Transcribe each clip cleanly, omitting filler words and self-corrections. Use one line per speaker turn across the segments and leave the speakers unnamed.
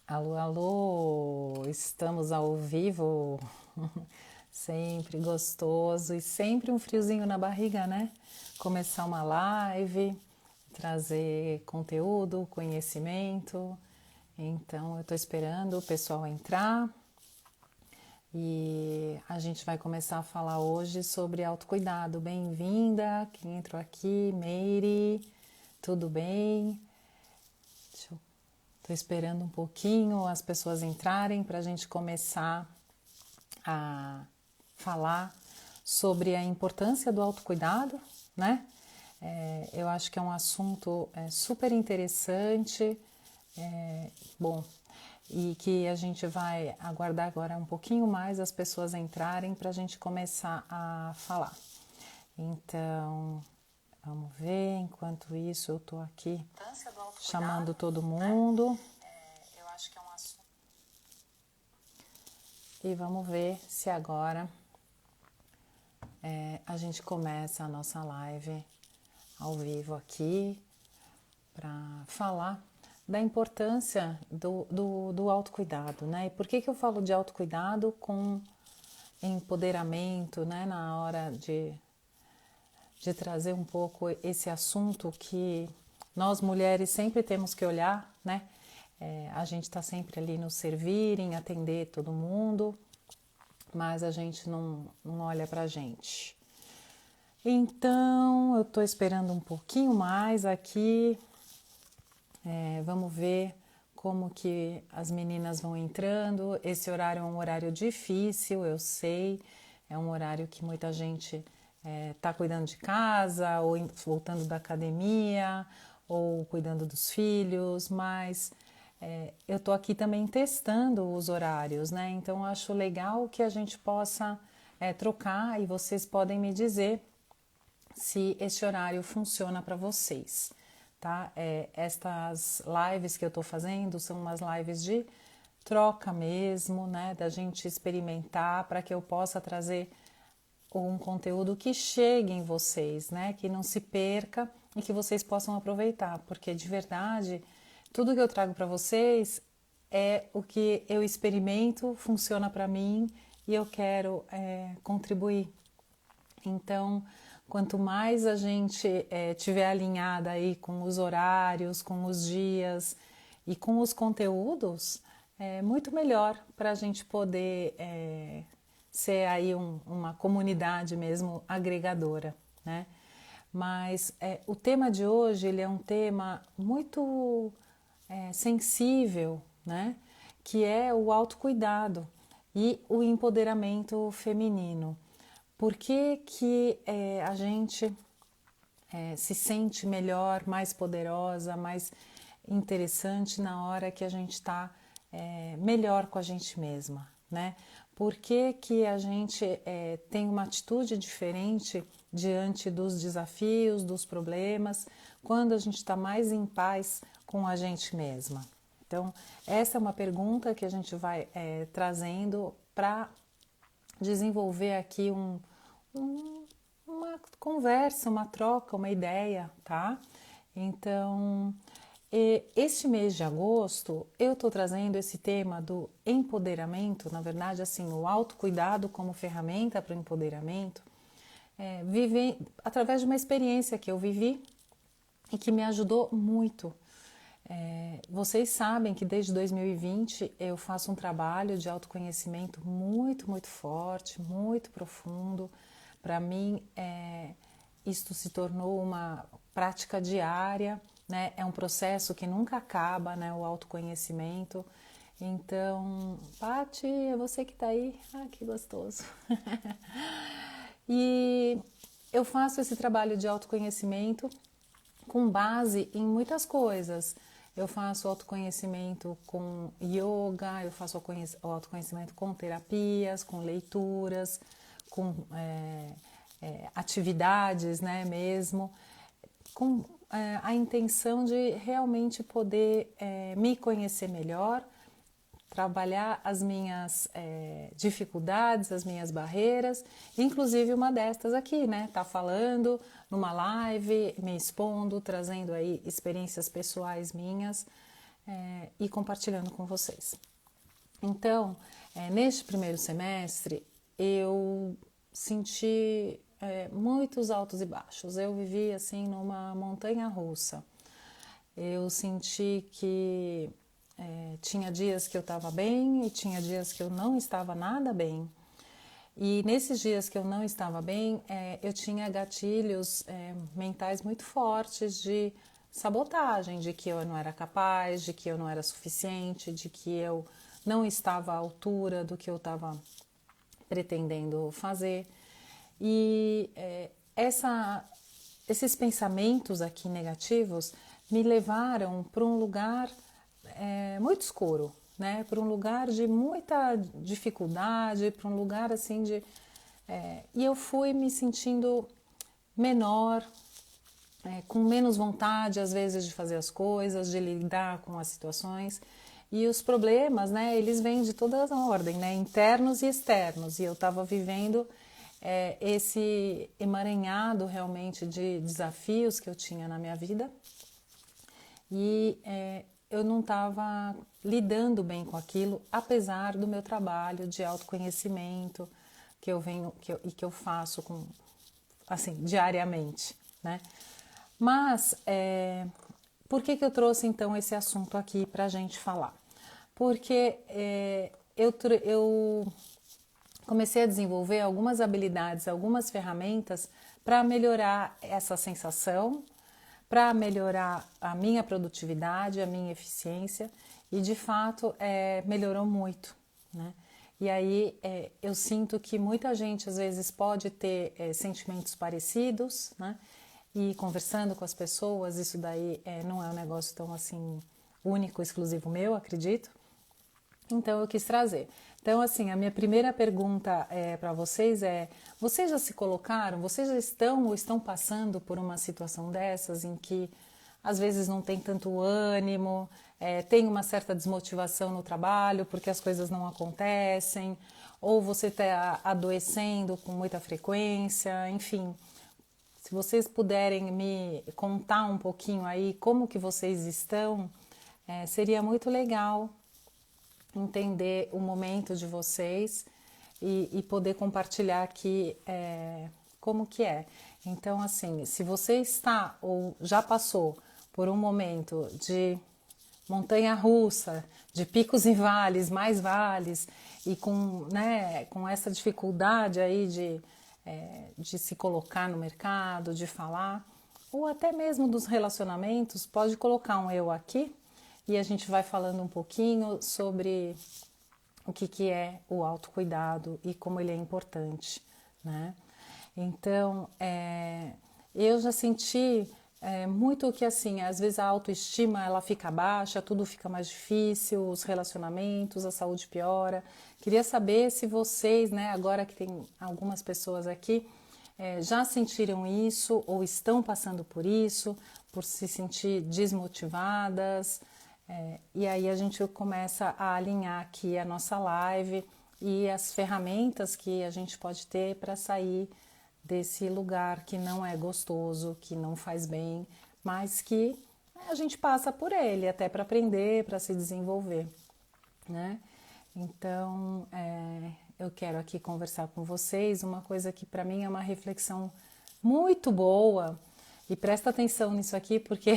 Alô, alô, estamos ao vivo, sempre gostoso e sempre um friozinho na barriga, né? Começar uma live, trazer conteúdo, conhecimento. Então, eu tô esperando o pessoal entrar e a gente vai começar a falar hoje sobre autocuidado. Bem-vinda, quem entrou aqui, Meire, tudo bem? Estou esperando um pouquinho as pessoas entrarem para a gente começar a falar sobre a importância do autocuidado, né? Eu acho que é um assunto super interessante, bom, e que a gente vai aguardar agora um pouquinho mais as pessoas entrarem para a gente começar a falar. Então, vamos ver, enquanto isso eu estou aqui chamando todo mundo. Eu acho que é um assunto. E vamos ver se agora a gente começa a nossa live ao vivo aqui para falar da importância do autocuidado, né? E por que eu falo de autocuidado com empoderamento, né? Na hora de trazer um pouco esse assunto que nós mulheres sempre temos que olhar, né? A gente está sempre ali no servir, em atender todo mundo, mas a gente não olha pra gente. Então, eu estou esperando um pouquinho mais aqui. Vamos ver como que as meninas vão entrando. Esse horário é um horário difícil, eu sei. É um horário que muita gente está cuidando de casa, ou voltando da academia, ou cuidando dos filhos, mas eu estou aqui também testando os horários, né? Então, eu acho legal que a gente possa trocar e vocês podem me dizer se esse horário funciona para vocês, tá? Estas lives que eu tô fazendo são umas lives de troca mesmo, né? Da gente experimentar para que eu possa trazer um conteúdo que chegue em vocês, né? Que não se perca e que vocês possam aproveitar, porque de verdade, tudo que eu trago para vocês é o que eu experimento, funciona para mim e eu quero contribuir. Então, quanto mais a gente tiver alinhada aí com os horários, com os dias e com os conteúdos, é muito melhor para a gente poder ser aí uma comunidade mesmo agregadora, né? Mas o tema de hoje ele é um tema muito sensível, né? Que é o autocuidado e o empoderamento feminino. Por que a gente se sente melhor, mais poderosa, mais interessante na hora que a gente está melhor com a gente mesma, né? Por que a gente tem uma atitude diferente diante dos desafios, dos problemas, quando a gente está mais em paz com a gente mesma? Então, essa é uma pergunta que a gente vai trazendo para desenvolver aqui uma conversa, uma troca, uma ideia, tá? Então, este mês de agosto, eu estou trazendo esse tema do empoderamento, na verdade, assim, o autocuidado como ferramenta para o empoderamento, através de uma experiência que eu vivi e que me ajudou muito. Vocês sabem que desde 2020 eu faço um trabalho de autoconhecimento muito, muito forte, muito profundo. Para mim, isto se tornou uma prática diária, né? É um processo que nunca acaba, né? O autoconhecimento. Então, Paty, é você que está aí? Ah, que gostoso! E eu faço esse trabalho de autoconhecimento com base em muitas coisas. Eu faço autoconhecimento com yoga, eu faço autoconhecimento com terapias, com leituras, com atividades, né, mesmo, com a intenção de realmente poder me conhecer melhor, trabalhar as minhas dificuldades, as minhas barreiras, inclusive uma destas aqui, né? Tá falando numa live, me expondo, trazendo aí experiências pessoais minhas, e compartilhando com vocês. Então, neste primeiro semestre, eu senti muitos altos e baixos. Eu vivi assim numa montanha russa. Eu senti que tinha dias que eu estava bem e tinha dias que eu não estava nada bem. E nesses dias que eu não estava bem, eu tinha gatilhos mentais muito fortes de sabotagem, de que eu não era capaz, de que eu não era suficiente, de que eu não estava à altura do que eu estava pretendendo fazer. E esses pensamentos aqui negativos me levaram para um lugar muito escuro, né? Para um lugar de muita dificuldade, para um lugar assim de... e eu fui me sentindo menor, com menos vontade às vezes de fazer as coisas, de lidar com as situações. E os problemas, né, eles vêm de toda a ordem, né, internos e externos. E eu estava vivendo esse emaranhado realmente de desafios que eu tinha na minha vida. E eu não estava lidando bem com aquilo, apesar do meu trabalho de autoconhecimento que eu faço assim, diariamente, né? Mas por que eu trouxe então esse assunto aqui para a gente falar? Porque eu comecei a desenvolver algumas habilidades, algumas ferramentas para melhorar essa sensação, para melhorar a minha produtividade, a minha eficiência, e de fato melhorou muito, né? E aí eu sinto que muita gente às vezes pode ter sentimentos parecidos, né? E conversando com as pessoas, isso daí não é um negócio tão assim único, exclusivo meu, acredito. Então eu quis trazer. Então assim, a minha primeira pergunta para vocês vocês já se colocaram, vocês já estão ou estão passando por uma situação dessas em que às vezes não tem tanto ânimo, tem uma certa desmotivação no trabalho porque as coisas não acontecem, ou você está adoecendo com muita frequência, enfim. Se vocês puderem me contar um pouquinho aí como que vocês estão, seria muito legal entender o momento de vocês e poder compartilhar aqui como que é. Então, assim, se você está ou já passou por um momento de montanha-russa, de picos e vales, mais vales, e com essa dificuldade aí de se colocar no mercado, de falar, ou até mesmo dos relacionamentos, pode colocar um eu aqui e a gente vai falando um pouquinho sobre o que é o autocuidado e como ele é importante, né? Então, eu já senti muito que assim, às vezes a autoestima ela fica baixa, tudo fica mais difícil, os relacionamentos, a saúde piora. Queria saber se vocês, né, agora que tem algumas pessoas aqui, já sentiram isso ou estão passando por se sentir desmotivadas. E aí a gente começa a alinhar aqui a nossa live e as ferramentas que a gente pode ter para sair desse lugar que não é gostoso, que não faz bem, mas que a gente passa por ele até para aprender, para se desenvolver, né? Então, eu quero aqui conversar com vocês uma coisa que para mim é uma reflexão muito boa, e presta atenção nisso aqui porque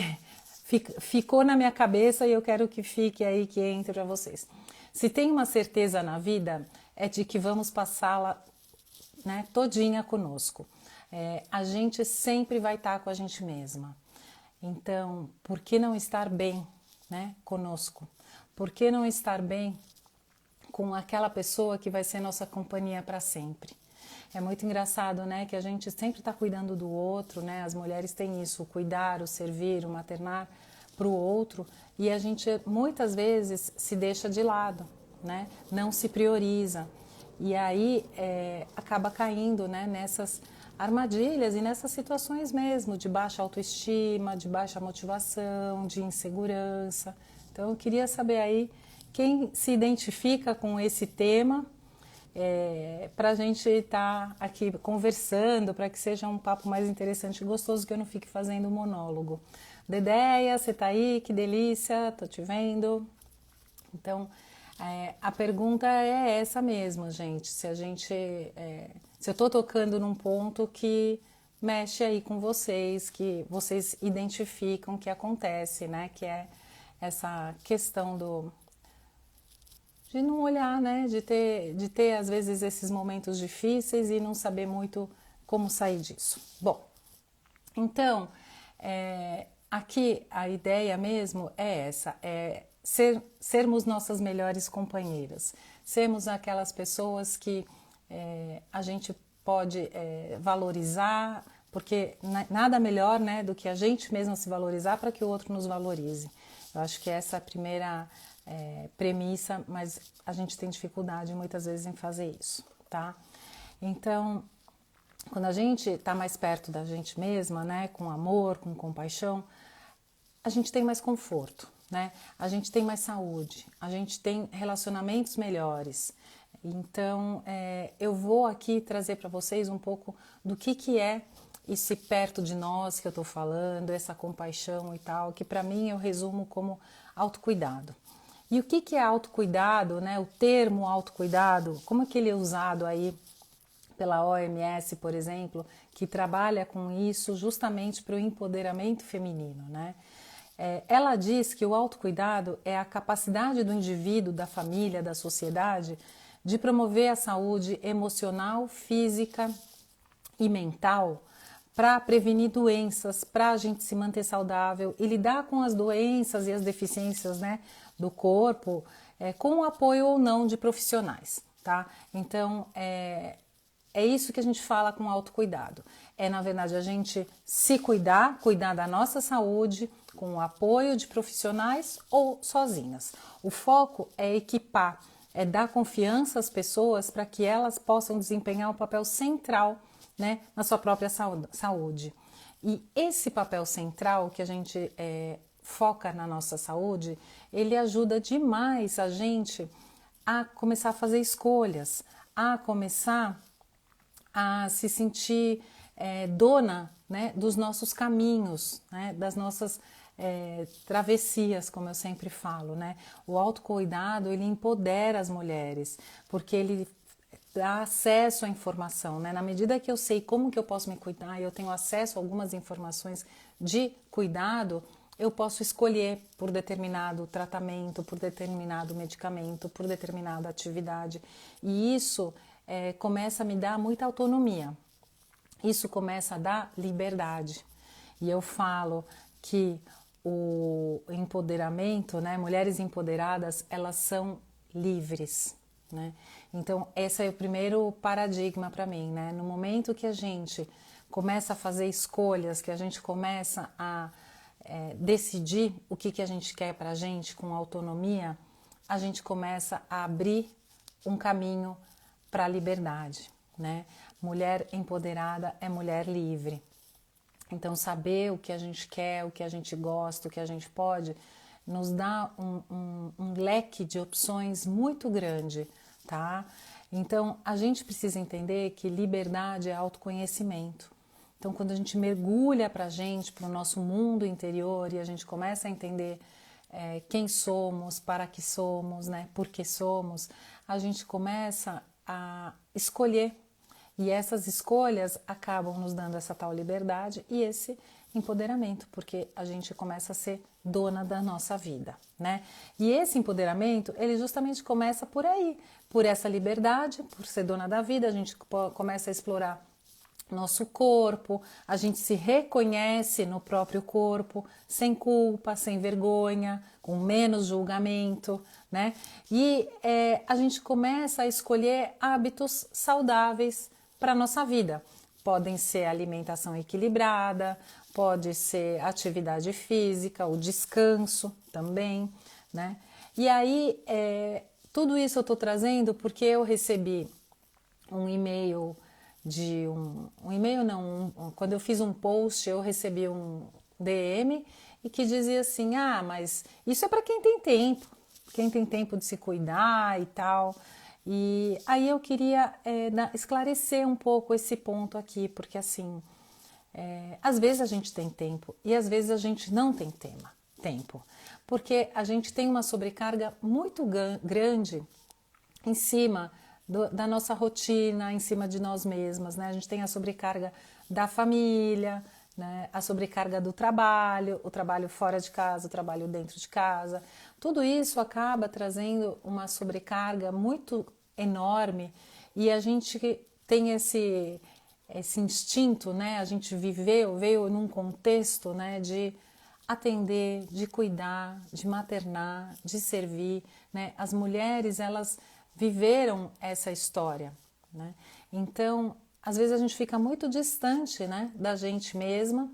ficou na minha cabeça e eu quero que fique aí, que entre para vocês. Se tem uma certeza na vida, é de que vamos passá-la, né, todinha conosco. A gente sempre vai estar com a gente mesma. Então, por que não estar bem, né, conosco? Por que não estar bem com aquela pessoa que vai ser nossa companhia para sempre? É muito engraçado, né, que a gente sempre está cuidando do outro, né? As mulheres têm isso, o cuidar, o servir, o maternar para o outro, e a gente muitas vezes se deixa de lado, né? Não se prioriza. E aí acaba caindo, né, nessas armadilhas e nessas situações mesmo de baixa autoestima, de baixa motivação, de insegurança. Então eu queria saber aí quem se identifica com esse tema, para a gente estar aqui conversando, para que seja um papo mais interessante e gostoso, que eu não fique fazendo monólogo. Dedéia, você tá aí? Que delícia, tô te vendo. Então, a pergunta é essa mesmo, gente. Se eu tô tocando num ponto que mexe aí com vocês, que vocês identificam que acontece, né? Que é essa questão de não olhar, né? De ter às vezes esses momentos difíceis e não saber muito como sair disso. Bom, então aqui a ideia mesmo é essa, sermos nossas melhores companheiras, sermos aquelas pessoas que a gente pode valorizar, porque nada melhor, né, do que a gente mesma se valorizar para que o outro nos valorize. Eu acho que essa é a primeira premissa, mas a gente tem dificuldade muitas vezes em fazer isso, tá? Então, quando a gente está mais perto da gente mesma, né, com amor, com compaixão, a gente tem mais conforto, né? A gente tem mais saúde, a gente tem relacionamentos melhores. Então, eu vou aqui trazer para vocês um pouco do que é esse perto de nós que eu estou falando, essa compaixão e tal, que para mim eu resumo como autocuidado. E o que é autocuidado, né? O termo autocuidado, como é que ele é usado aí pela OMS, por exemplo, que trabalha com isso justamente para o empoderamento feminino, né? Ela diz que o autocuidado é a capacidade do indivíduo, da família, da sociedade, de promover a saúde emocional, física e mental para prevenir doenças, para a gente se manter saudável e lidar com as doenças e as deficiências, né, do corpo, com o apoio ou não de profissionais, tá? Então, é isso que a gente fala com autocuidado. Na verdade, a gente se cuidar da nossa saúde, com o apoio de profissionais ou sozinhas. O foco é equipar, é dar confiança às pessoas para que elas possam desempenhar um papel central, né, na sua própria saúde. E esse papel central que a gente foca na nossa saúde, ele ajuda demais a gente a começar a fazer escolhas, a começar a se sentir dona, né, dos nossos caminhos, né, das nossas travessias, como eu sempre falo, né? O autocuidado, ele empodera as mulheres, porque ele dá acesso à informação, né? Na medida que eu sei como que eu posso me cuidar e eu tenho acesso a algumas informações de cuidado, eu posso escolher por determinado tratamento, por determinado medicamento, por determinada atividade. E isso começa a me dar muita autonomia. Isso começa a dar liberdade. E eu falo que o empoderamento, né, mulheres empoderadas, elas são livres, né? Então, esse é o primeiro paradigma para mim, né? No momento que a gente começa a fazer escolhas, que a gente começa a decidir o que a gente quer para a gente com autonomia, a gente começa a abrir um caminho para a liberdade, né? Mulher empoderada é mulher livre. Então, saber o que a gente quer, o que a gente gosta, o que a gente pode, nos dá um leque de opções muito grande, tá? Então, a gente precisa entender que liberdade é autoconhecimento. Então, quando a gente mergulha para a gente, para o nosso mundo interior, e a gente começa a entender quem somos, para que somos, né? Por que somos, a gente começa a escolher. E essas escolhas acabam nos dando essa tal liberdade e esse empoderamento, porque a gente começa a ser dona da nossa vida, né? E esse empoderamento, ele justamente começa por aí, por essa liberdade, por ser dona da vida, a gente começa a explorar nosso corpo, a gente se reconhece no próprio corpo, sem culpa, sem vergonha, com menos julgamento, né? E a gente começa a escolher hábitos saudáveis para a nossa vida. Podem ser alimentação equilibrada, pode ser atividade física, o descanso também, né? E aí, tudo isso eu estou trazendo porque eu recebi um e-mail quando eu fiz um post, eu recebi um DM e que dizia assim, mas isso é para quem tem tempo de se cuidar e tal. E aí eu queria esclarecer um pouco esse ponto aqui, porque assim, às vezes a gente tem tempo e às vezes a gente não tem tempo, porque a gente tem uma sobrecarga muito grande em cima da nossa rotina, em cima de nós mesmas, né? A gente tem a sobrecarga da família, né? A sobrecarga do trabalho, o trabalho fora de casa, o trabalho dentro de casa. Tudo isso acaba trazendo uma sobrecarga muito enorme e a gente tem esse instinto, né? A gente veio num contexto, né, de atender, de cuidar, de maternar, de servir, né? As mulheres, elas viveram essa história, né? Então, às vezes a gente fica muito distante, né, da gente mesma,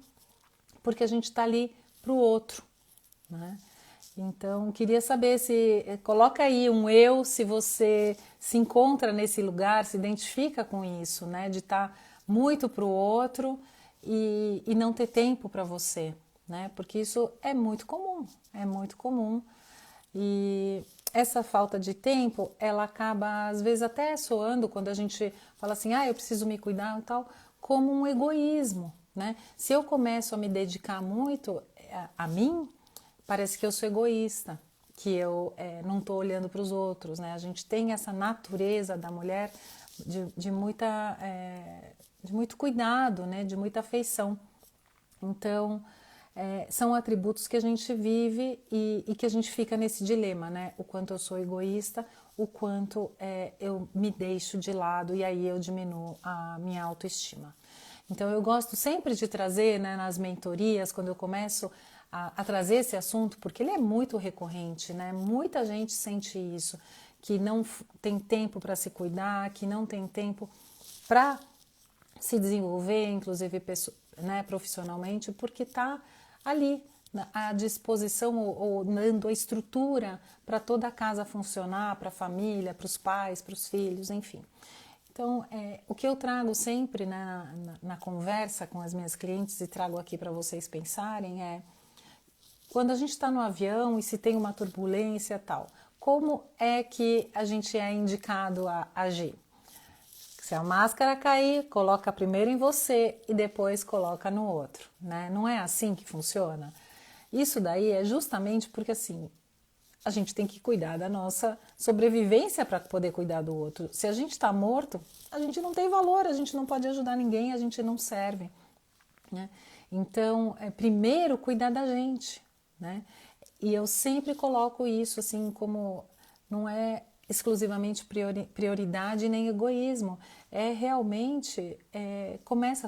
porque a gente está ali para o outro, né? Então, queria saber se coloca aí um eu, se você se encontra nesse lugar, se identifica com isso, né, de estar muito para o outro e não ter tempo para você, né? Porque isso é muito comum, e essa falta de tempo, ela acaba às vezes até soando quando a gente fala assim, eu preciso me cuidar e tal, como um egoísmo, né? Se eu começo a me dedicar muito a mim, parece que eu sou egoísta, que eu não estou olhando para os outros, né? A gente tem essa natureza da mulher de muito cuidado, né? De muita afeição. Então, são atributos que a gente vive e que a gente fica nesse dilema, né? O quanto eu sou egoísta, o quanto eu me deixo de lado e aí eu diminuo a minha autoestima. Então, eu gosto sempre de trazer, né, nas mentorias, quando eu começo a trazer esse assunto, porque ele é muito recorrente, né? Muita gente sente isso, que não tem tempo para se cuidar, que não tem tempo para se desenvolver, inclusive, né, profissionalmente, porque está ali à disposição ou dando a estrutura para toda a casa funcionar, para a família, para os pais, para os filhos, enfim. Então, o que eu trago sempre, né, na conversa com as minhas clientes e trago aqui para vocês pensarem quando a gente está no avião e se tem uma turbulência e tal, como é que a gente é indicado a agir? Se a máscara cair, coloca primeiro em você e depois coloca no outro, né? Não é assim que funciona? Isso daí é justamente porque assim, a gente tem que cuidar da nossa sobrevivência para poder cuidar do outro. Se a gente está morto, a gente não tem valor, a gente não pode ajudar ninguém, a gente não serve, né? Então, primeiro cuidar da gente, né? E eu sempre coloco isso assim como não é exclusivamente prioridade nem egoísmo, realmente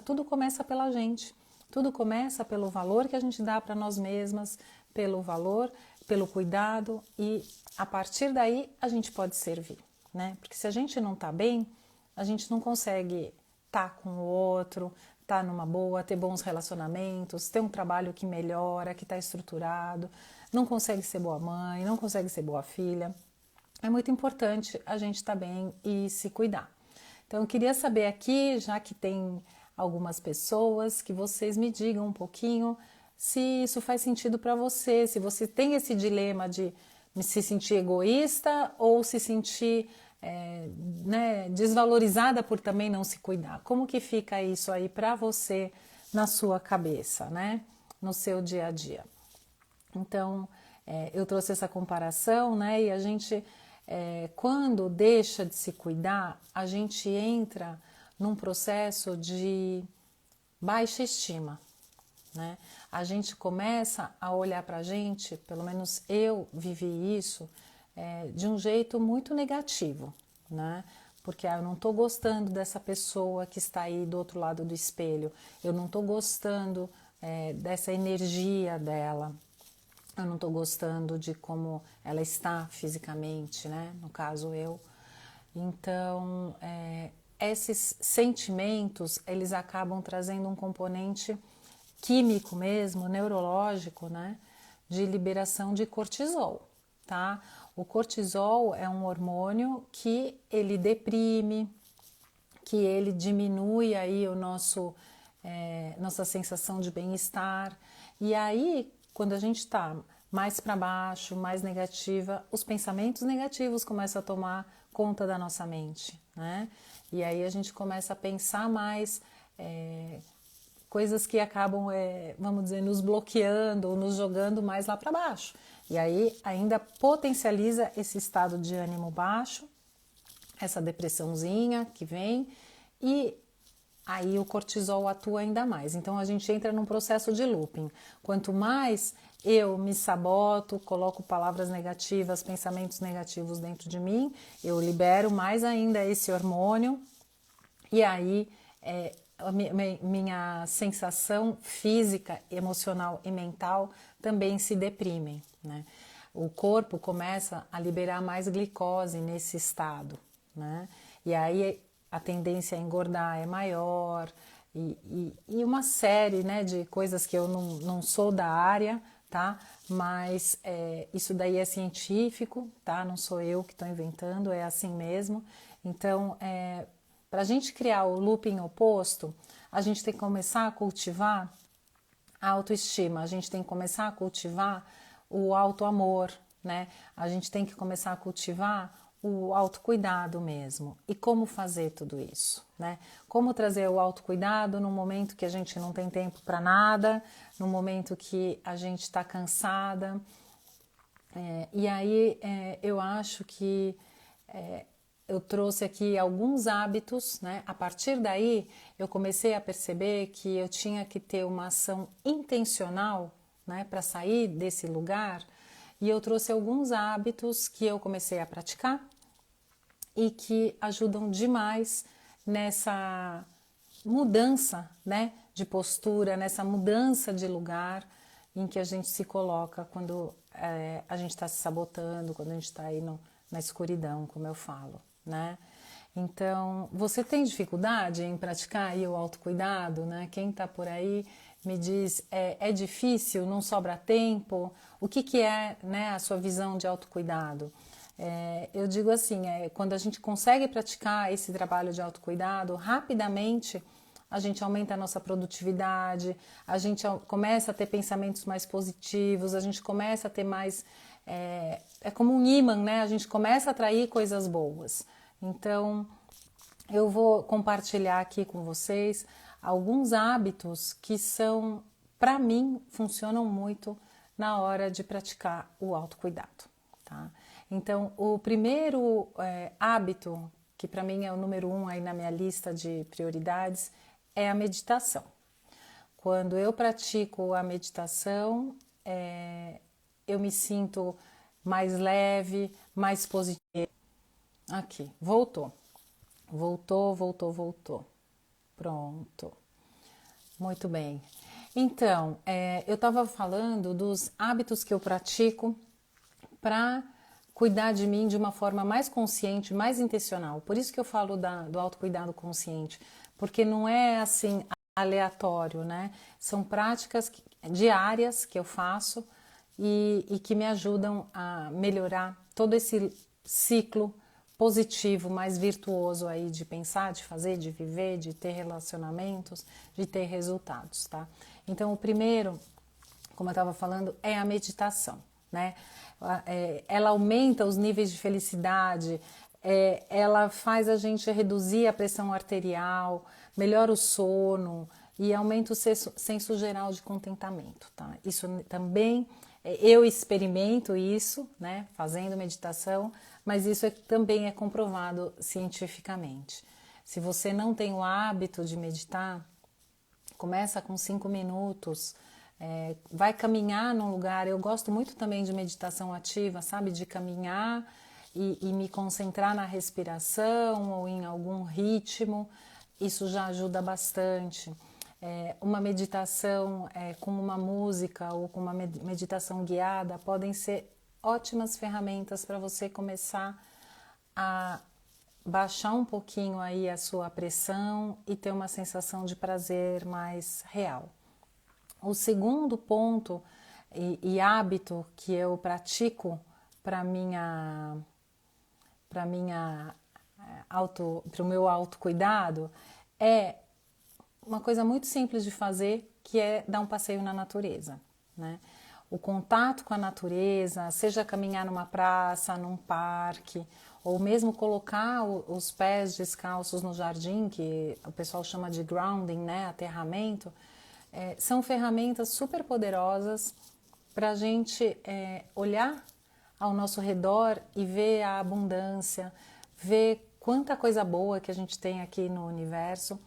tudo começa pela gente, tudo começa pelo valor que a gente dá para nós mesmas, pelo valor, pelo cuidado e a partir daí a gente pode servir, né? Porque se a gente não tá bem, a gente não consegue estar com o outro, estar numa boa, ter bons relacionamentos, ter um trabalho que melhora, que está estruturado, não consegue ser boa mãe, não consegue ser boa filha. É muito importante a gente estar bem e se cuidar. Então, eu queria saber aqui, já que tem algumas pessoas, que vocês me digam um pouquinho se isso faz sentido para você, se você tem esse dilema de se sentir egoísta ou se sentir né, desvalorizada por também não se cuidar. Como que fica isso aí para você na sua cabeça, né? No seu dia a dia. Então, eu trouxe essa comparação, né? E a gente, quando deixa de se cuidar, a gente entra num processo de baixa estima, né? A gente começa a olhar para a gente, pelo menos eu vivi isso, de um jeito muito negativo, né? Porque eu não estou gostando dessa pessoa que está aí do outro lado do espelho, eu não estou gostando dessa energia dela, eu não estou gostando de como ela está fisicamente, né? No caso eu. Então, esses sentimentos, eles acabam trazendo um componente químico mesmo, neurológico, né? De liberação de cortisol, tá? O cortisol é um hormônio que ele deprime, que ele diminui aí o nossa sensação de bem-estar. E aí, quando a gente está mais para baixo, mais negativa, os pensamentos negativos começam a tomar conta da nossa mente, né? E aí a gente começa a pensar mais coisas que acabam, vamos dizer, nos bloqueando, nos jogando mais lá para baixo. E aí ainda potencializa esse estado de ânimo baixo, essa depressãozinha que vem, e aí o cortisol atua ainda mais. Então a gente entra num processo de looping. Quanto mais eu me saboto, coloco palavras negativas, pensamentos negativos dentro de mim, eu libero mais ainda esse hormônio, e aí a minha sensação física, emocional e mental também se deprimem, né? O corpo começa a liberar mais glicose nesse estado, né? E aí a tendência a engordar é maior, e uma série, né, de coisas que eu não sou da área, tá? Mas isso daí é científico, tá? Não sou eu que estou inventando, é assim mesmo. Então, para a gente criar o looping oposto, a gente tem que começar a cultivar a autoestima, a gente tem que começar a cultivar o autoamor, né? A gente tem que começar a cultivar o autocuidado mesmo. E como fazer tudo isso, né? Como trazer o autocuidado no momento que a gente não tem tempo para nada, no momento que a gente está cansada. E aí eu acho que eu trouxe aqui alguns hábitos, né? A partir daí eu comecei a perceber que eu tinha que ter uma ação intencional, né, para sair desse lugar, e eu trouxe alguns hábitos que eu comecei a praticar e que ajudam demais nessa mudança, né, de postura, nessa mudança de lugar em que a gente se coloca quando a gente está se sabotando, quando a gente está aí na escuridão, como eu falo, né? Então, você tem dificuldade em praticar aí o autocuidado, né? Quem está por aí me diz, é difícil, não sobra tempo? O que é, né, a sua visão de autocuidado? Eu digo assim, quando a gente consegue praticar esse trabalho de autocuidado, rapidamente a gente aumenta a nossa produtividade, a gente começa a ter pensamentos mais positivos, a gente começa a ter mais... É como um ímã, né? A gente começa a atrair coisas boas. Então, eu vou compartilhar aqui com vocês alguns hábitos que são, para mim, funcionam muito na hora de praticar o autocuidado, tá? Então, o primeiro hábito, que para mim é o número 1 aí na minha lista de prioridades, é a meditação. Quando eu pratico a meditação, eu me sinto mais leve, mais positiva. Aqui, voltou. Voltou. Pronto. Muito bem. Então, eu estava falando dos hábitos que eu pratico para cuidar de mim de uma forma mais consciente, mais intencional. Por isso que eu falo do autocuidado consciente, porque não é assim aleatório, né? São práticas diárias que eu faço e que me ajudam a melhorar todo esse ciclo positivo, mais virtuoso aí de pensar, de fazer, de viver, de ter relacionamentos, de ter resultados, tá? Então, o primeiro, como eu estava falando, é a meditação, né? Ela aumenta os níveis de felicidade, ela faz a gente reduzir a pressão arterial, melhora o sono e aumenta o senso geral de contentamento, tá? Isso também, eu experimento isso, né, fazendo meditação, mas isso também é comprovado cientificamente. Se você não tem o hábito de meditar, começa com 5 minutos, vai caminhar num lugar. Eu gosto muito também de meditação ativa, sabe? De caminhar e me concentrar na respiração ou em algum ritmo. Isso já ajuda bastante. Uma meditação com uma música ou com uma meditação guiada podem ser ótimas ferramentas para você começar a baixar um pouquinho aí a sua pressão e ter uma sensação de prazer mais real. O segundo ponto e hábito que eu pratico para o meu autocuidado é uma coisa muito simples de fazer, que é dar um passeio na natureza, né? O contato com a natureza, seja caminhar numa praça, num parque, ou mesmo colocar os pés descalços no jardim, que o pessoal chama de grounding, né? Aterramento. são ferramentas super poderosas para a gente olhar ao nosso redor e ver a abundância, ver quanta coisa boa que a gente tem aqui no universo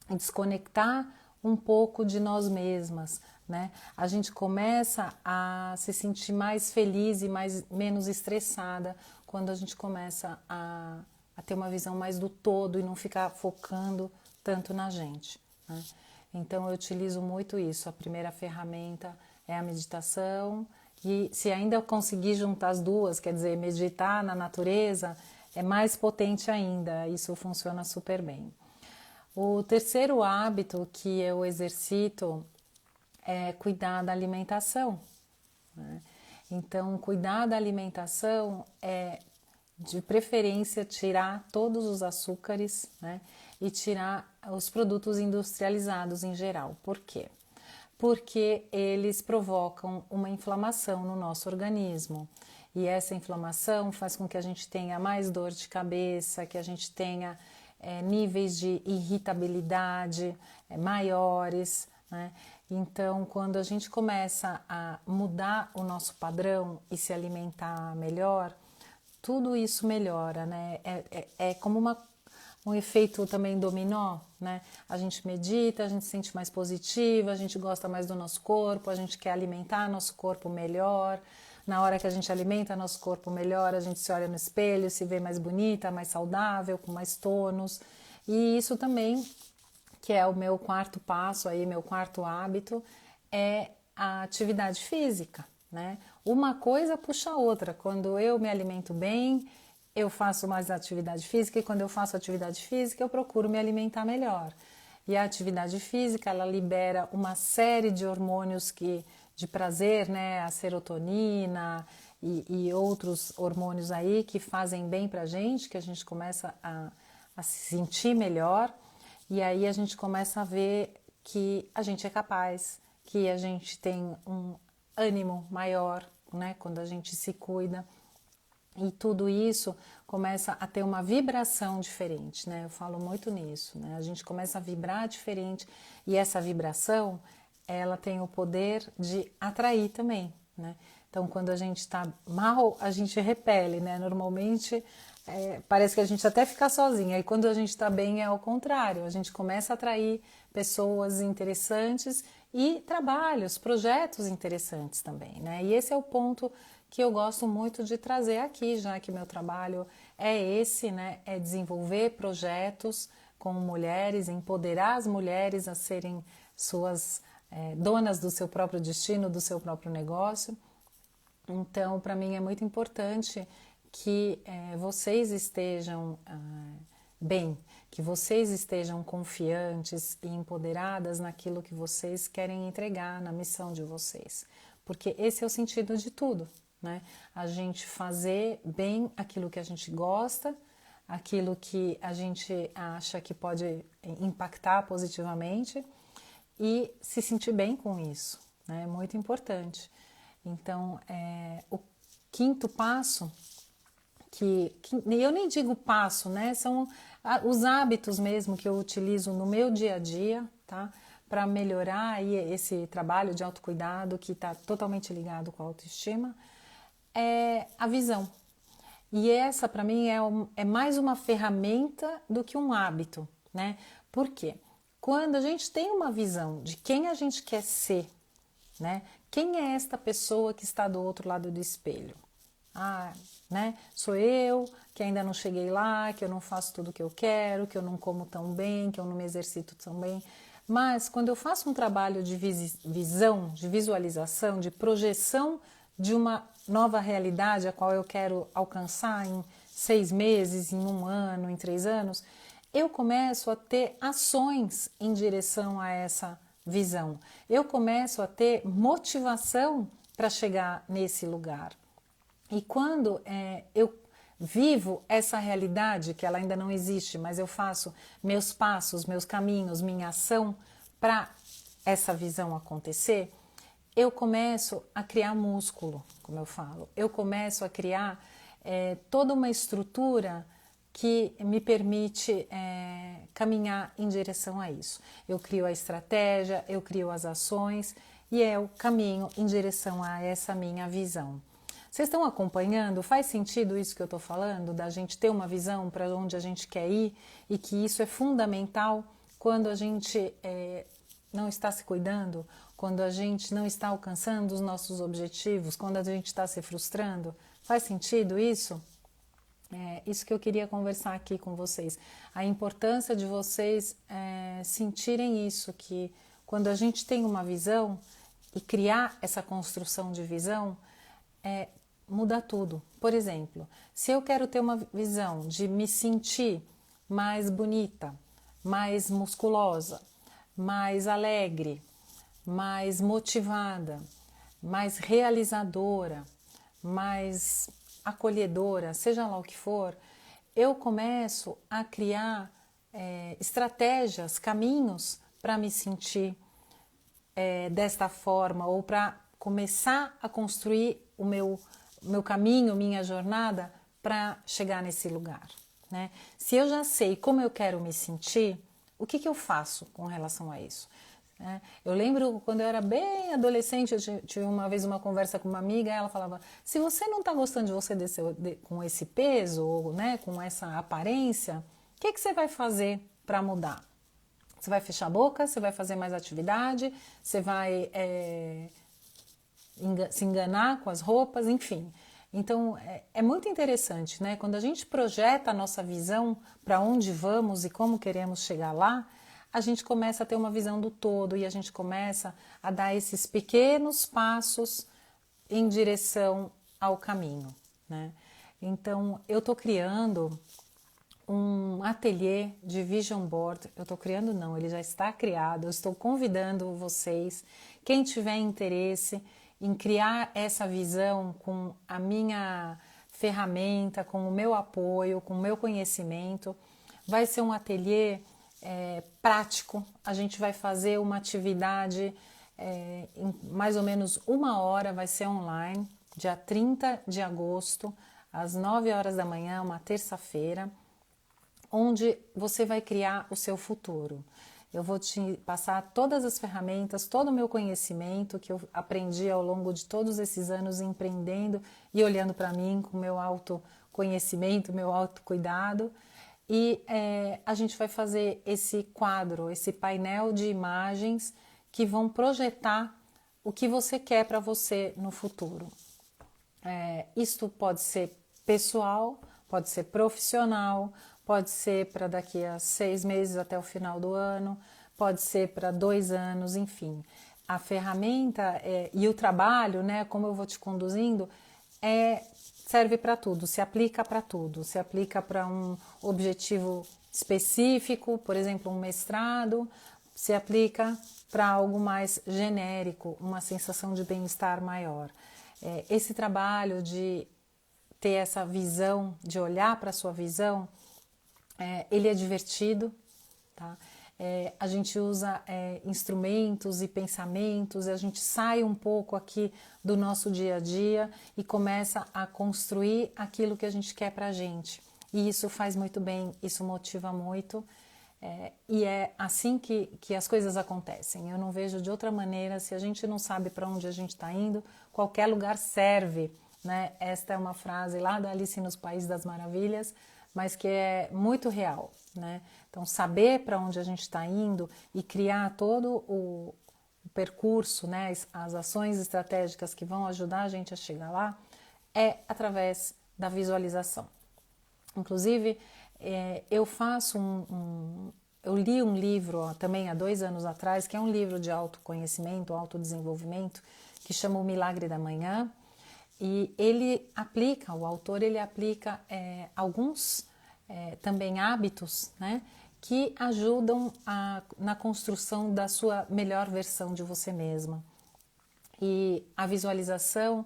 e desconectar um pouco de nós mesmas, né? A gente começa a se sentir mais feliz e menos estressada quando a gente começa a ter uma visão mais do todo e não ficar focando tanto na gente, né? Então eu utilizo muito isso. A primeira ferramenta é a meditação, e se ainda conseguir juntar as duas, quer dizer, meditar na natureza, é mais potente ainda. Isso funciona super bem. O terceiro hábito que eu exercito é cuidar da alimentação, né? Então, cuidar da alimentação é, de preferência, tirar todos os açúcares, né? E tirar os produtos industrializados em geral. Por quê? Porque eles provocam uma inflamação no nosso organismo. E essa inflamação faz com que a gente tenha mais dor de cabeça, que a gente tenha níveis de irritabilidade maiores, né? Então, quando a gente começa a mudar o nosso padrão e se alimentar melhor, tudo isso melhora, né? É como um efeito também dominó, né? A gente medita, a gente se sente mais positiva, a gente gosta mais do nosso corpo, a gente quer alimentar nosso corpo melhor. Na hora que a gente alimenta nosso corpo melhor, a gente se olha no espelho, se vê mais bonita, mais saudável, com mais tônus. E isso também, que é o meu quarto passo aí, meu quarto hábito, é a atividade física, né? Uma coisa puxa a outra. Quando eu me alimento bem, eu faço mais atividade física, e quando eu faço atividade física, eu procuro me alimentar melhor. E a atividade física, ela libera uma série de hormônios de prazer, né? A serotonina e outros hormônios aí que fazem bem pra gente, que a gente começa a se sentir melhor, e aí a gente começa a ver que a gente é capaz, que a gente tem um ânimo maior, né? Quando a gente se cuida. E tudo isso começa a ter uma vibração diferente, né? Eu falo muito nisso, né? A gente começa a vibrar diferente, e essa vibração, ela tem o poder de atrair também, né? Então, quando a gente está mal, a gente repele, né? Normalmente, parece que a gente até fica sozinha. E quando a gente está bem, é ao contrário. A gente começa a atrair pessoas interessantes e trabalhos, projetos interessantes também, né? E esse é o ponto que eu gosto muito de trazer aqui, já que meu trabalho é esse, né? É desenvolver projetos com mulheres, empoderar as mulheres a serem suas donas do seu próprio destino, do seu próprio negócio. Então, para mim é muito importante que vocês estejam bem, que vocês estejam confiantes e empoderadas naquilo que vocês querem entregar, na missão de vocês. Porque esse é o sentido de tudo, né? A gente fazer bem aquilo que a gente gosta, aquilo que a gente acha que pode impactar positivamente e se sentir bem com isso, né? É muito importante. Então, o quinto passo, que eu nem digo passo, né? São os hábitos mesmo que eu utilizo no meu dia a dia, tá? Para melhorar aí esse trabalho de autocuidado que está totalmente ligado com a autoestima, é a visão. E essa, para mim, é mais uma ferramenta do que um hábito, né? Por quê? Quando a gente tem uma visão de quem a gente quer ser, né? Quem é esta pessoa que está do outro lado do espelho? Né? Sou eu, que ainda não cheguei lá, que eu não faço tudo o que eu quero, que eu não como tão bem, que eu não me exercito tão bem. Mas quando eu faço um trabalho de visão, de visualização, de projeção de uma nova realidade a qual eu quero alcançar em 6 meses, em 1 ano, em 3 anos, eu começo a ter ações em direção a essa visão. Eu começo a ter motivação para chegar nesse lugar. E quando eu vivo essa realidade, que ela ainda não existe, mas eu faço meus passos, meus caminhos, minha ação para essa visão acontecer, eu começo a criar músculo, como eu falo. Eu começo a criar toda uma estrutura que me permite caminhar em direção a isso. Eu crio a estratégia, eu crio as ações e eu caminho em direção a essa minha visão. Vocês estão acompanhando? Faz sentido isso que eu estou falando? Da gente ter uma visão para onde a gente quer ir e que isso é fundamental quando a gente não está se cuidando, quando a gente não está alcançando os nossos objetivos, quando a gente está se frustrando? Faz sentido isso? É isso que eu queria conversar aqui com vocês. A importância de vocês sentirem isso, que quando a gente tem uma visão e criar essa construção de visão, muda tudo. Por exemplo, se eu quero ter uma visão de me sentir mais bonita, mais musculosa, mais alegre, mais motivada, mais realizadora, mais acolhedora, seja lá o que for, eu começo a criar estratégias, caminhos para me sentir desta forma ou para começar a construir o meu caminho, minha jornada para chegar nesse lugar, né? Se eu já sei como eu quero me sentir, o que eu faço com relação a isso? Eu lembro quando eu era bem adolescente, eu tive uma vez uma conversa com uma amiga, ela falava, se você não está gostando de você com esse peso, ou, né, com essa aparência, o que você vai fazer para mudar? Você vai fechar a boca, você vai fazer mais atividade, você vai se enganar com as roupas, enfim. Então, é muito interessante, né? Quando a gente projeta a nossa visão para onde vamos e como queremos chegar lá, a gente começa a ter uma visão do todo e a gente começa a dar esses pequenos passos em direção ao caminho, né? Então, eu estou criando um ateliê de vision board. Eu estou criando, não, ele já está criado. Eu estou convidando vocês, quem tiver interesse em criar essa visão com a minha ferramenta, com o meu apoio, com o meu conhecimento. Vai ser um ateliê prático. A gente vai fazer uma atividade em mais ou menos 1 hora, vai ser online, dia 30 de agosto, às 9 horas da manhã, uma terça-feira, onde você vai criar o seu futuro. Eu vou te passar todas as ferramentas, todo o meu conhecimento que eu aprendi ao longo de todos esses anos empreendendo e olhando para mim com meu autoconhecimento, meu autocuidado. E a gente vai fazer esse quadro, esse painel de imagens que vão projetar o que você quer para você no futuro. Isto pode ser pessoal, pode ser profissional, pode ser para daqui a 6 meses até o final do ano, pode ser para 2 anos, enfim. A ferramenta e o trabalho, né, como eu vou te conduzindo, serve para tudo, se aplica para tudo. Se aplica para um objetivo específico, por exemplo, um mestrado, se aplica para algo mais genérico, uma sensação de bem-estar maior. Esse trabalho de ter essa visão, de olhar para a sua visão, ele é divertido, tá? A gente usa instrumentos e pensamentos, a gente sai um pouco aqui do nosso dia a dia e começa a construir aquilo que a gente quer pra gente. E isso faz muito bem, isso motiva muito, e é assim que as coisas acontecem. Eu não vejo de outra maneira. Se a gente não sabe para onde a gente está indo, qualquer lugar serve, né? Esta é uma frase lá da Alice nos Países das Maravilhas, mas que é muito real, né? Então, saber para onde a gente está indo e criar todo o percurso, né, as ações estratégicas que vão ajudar a gente a chegar lá, é através da visualização. Inclusive, eu faço eu li um livro também há 2 anos atrás, que é um livro de autoconhecimento, autodesenvolvimento, que chama O Milagre da Manhã, e o autor aplica alguns também hábitos, né, que ajudam na construção da sua melhor versão de você mesma. E a visualização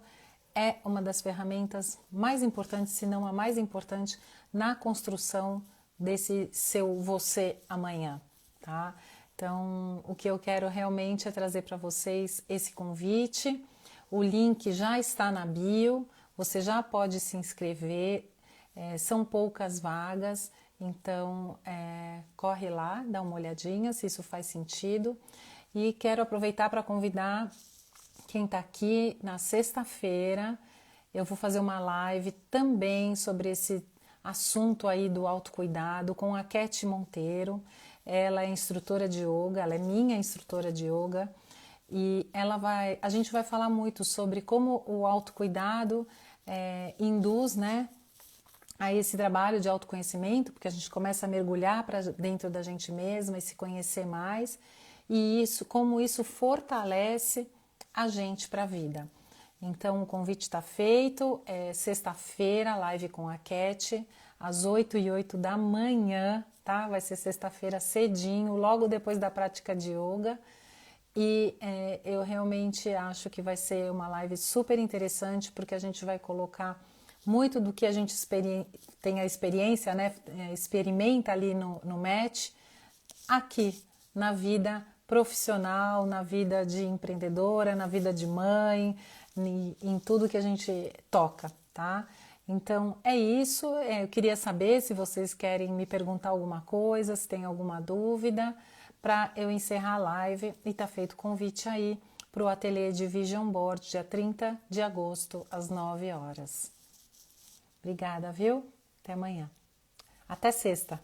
é uma das ferramentas mais importantes, se não a mais importante, na construção desse seu você amanhã, tá? Então, o que eu quero realmente é trazer para vocês esse convite. O link já está na bio, você já pode se inscrever. São poucas vagas, então corre lá, dá uma olhadinha se isso faz sentido. E quero aproveitar para convidar quem está aqui na sexta-feira. Eu vou fazer uma live também sobre esse assunto aí do autocuidado com a Cat Monteiro. Ela é instrutora de yoga, ela é minha instrutora de yoga e a gente vai falar muito sobre como o autocuidado induz, né, a esse trabalho de autoconhecimento, porque a gente começa a mergulhar para dentro da gente mesma e se conhecer mais, e como isso fortalece a gente para a vida. Então o convite está feito, sexta-feira, live com a Cat, às 8h08 da manhã, tá? Vai ser sexta-feira cedinho, logo depois da prática de yoga. E eu realmente acho que vai ser uma live super interessante, porque a gente vai colocar muito do que a gente tem a experiência, né? Experimenta ali no match, aqui na vida profissional, na vida de empreendedora, na vida de mãe, em tudo que a gente toca, tá? Então é isso, eu queria saber se vocês querem me perguntar alguma coisa, se tem alguma dúvida, para eu encerrar a live e tá feito o convite aí para o ateliê de Vision Board, dia 30 de agosto, às 9 horas. Obrigada, viu? Até amanhã. Até sexta.